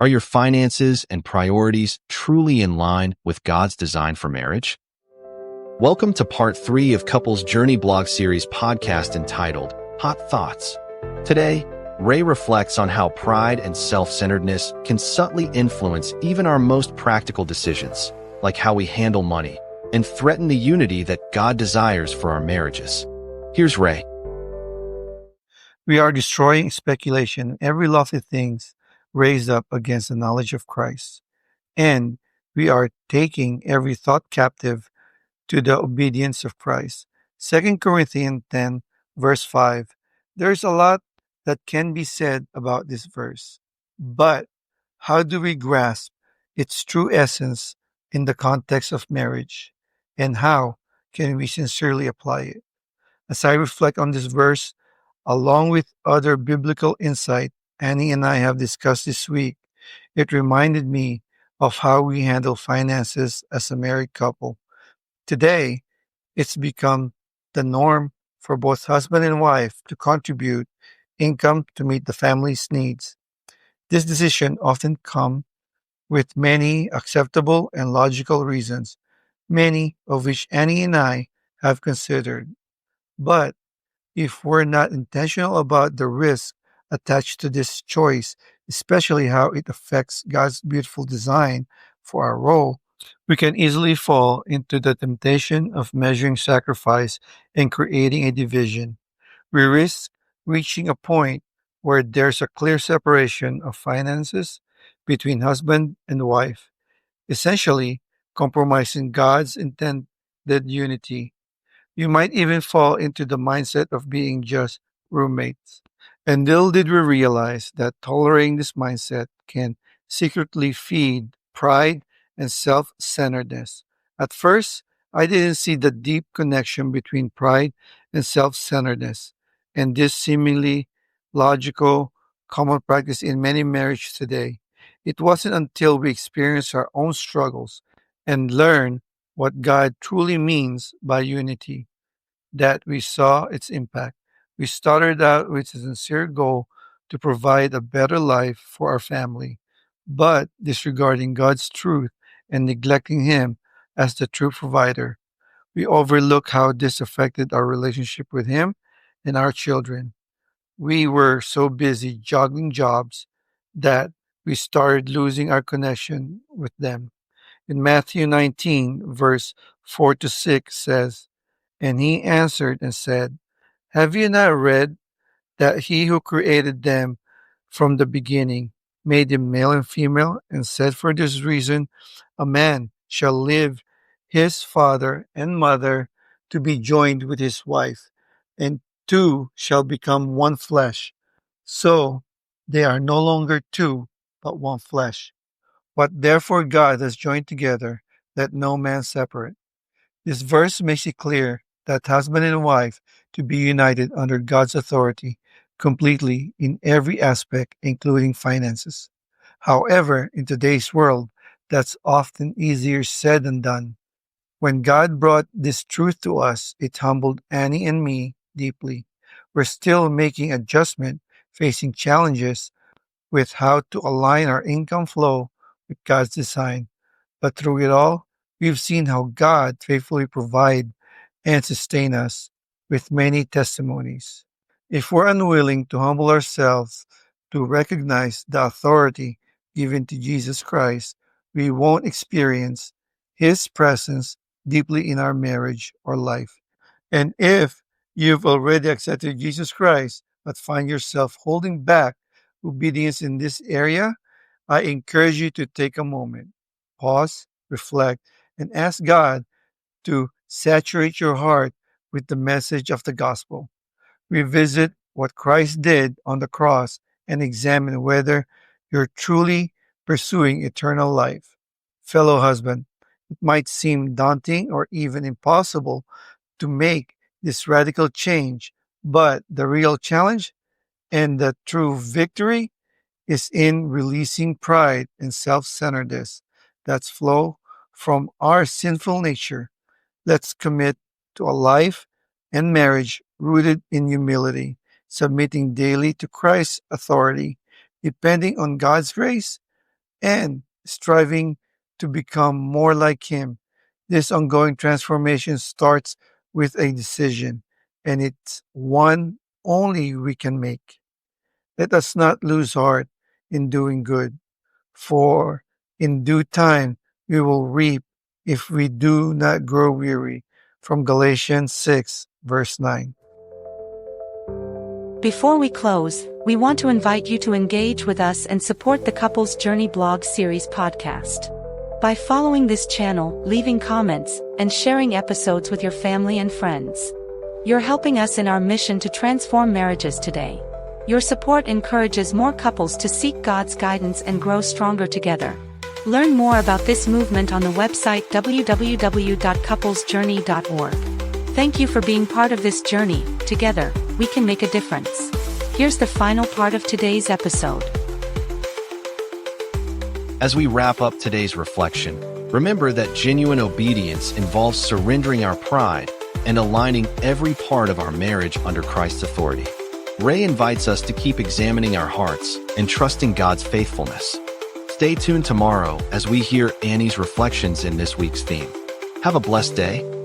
Are your finances and priorities truly in line with God's design for marriage? Welcome to part 3 of Couples Journey blog series podcast entitled Hot Thoughts. Today, Ray reflects on how pride and self-centeredness can subtly influence even our most practical decisions, like how we handle money, and threaten the unity that God desires for our marriages. Here's Ray. We are destroying speculation and every lofty things raised up against the knowledge of Christ. And we are taking every thought captive to the obedience of Christ. 2 Corinthians 10, verse 5. There's a lot that can be said about this verse. But how do we grasp its true essence in the context of marriage? And how can we sincerely apply it? As I reflect on this verse, along with other biblical insight Annie and I have discussed this week, it reminded me of how we handle finances as a married couple. Today, it's become the norm for both husband and wife to contribute income to meet the family's needs. This decision often comes with many acceptable and logical reasons, many of which Annie and I have considered. But if we're not intentional about the risk attached to this choice, especially how it affects God's beautiful design for our role, we can easily fall into the temptation of measuring sacrifice and creating a division. We risk reaching a point where there's a clear separation of finances between husband and wife, essentially compromising God's intended unity. You might even fall into the mindset of being just roommates. And little did we realize that tolerating this mindset can secretly feed pride and self centeredness. At first, I didn't see the deep connection between pride and self centeredness, and this seemingly logical, common practice in many marriages today. It wasn't until we experienced our own struggles and learned what God truly means by unity that we saw its impact. We started out with a sincere goal to provide a better life for our family, but disregarding God's truth and neglecting Him as the true provider. We overlook how this affected our relationship with Him and our children. We were so busy juggling jobs that we started losing our connection with them. In Matthew 19, verse 4 to 6 says, And he answered and said, Have you not read that he who created them from the beginning made them male and female, and said, For this reason a man shall leave his father and mother to be joined with his wife, and two shall become one flesh. So they are no longer two, but one flesh. What therefore God has joined together, let no man separate. This verse makes it clear that husband and wife to be united under God's authority completely in every aspect, including finances. However, in today's world, that's often easier said than done. When God brought this truth to us, it humbled Annie and me deeply. We're still making adjustment, facing challenges with how to align our income flow with God's design. But through it all, we've seen how God faithfully provide and sustain us with many testimonies. If we're unwilling to humble ourselves to recognize the authority given to Jesus Christ, we won't experience His presence deeply in our marriage or life. And if you've already accepted Jesus Christ but find yourself holding back obedience in this area, I encourage you to take a moment, pause, reflect, and ask God to saturate your heart with the message of the gospel. Revisit what Christ did on the cross and examine whether you're truly pursuing eternal life. Fellow husband, it might seem daunting or even impossible to make this radical change, but the real challenge and the true victory is in releasing pride and self-centeredness that flow from our sinful nature. Let's commit to a life and marriage rooted in humility, submitting daily to Christ's authority, depending on God's grace, and striving to become more like Him. This ongoing transformation starts with a decision, and it's one only we can make. Let us not lose heart in doing good, for in due time we will reap if we do not grow weary. From Galatians 6, verse 9. Before we close, we want to invite you to engage with us and support the Couples Journey blog series podcast. By following this channel, leaving comments, and sharing episodes with your family and friends. You're helping us in our mission to transform marriages today. Your support encourages more couples to seek God's guidance and grow stronger together. Learn more about this movement on the website www.couplesjourney.org. Thank you for being part of this journey. Together, we can make a difference. Here's the final part of today's episode. As we wrap up today's reflection, remember that genuine obedience involves surrendering our pride and aligning every part of our marriage under Christ's authority. Ray invites us to keep examining our hearts and trusting God's faithfulness. Stay tuned tomorrow as we hear Annie's reflections in this week's theme. Have a blessed day.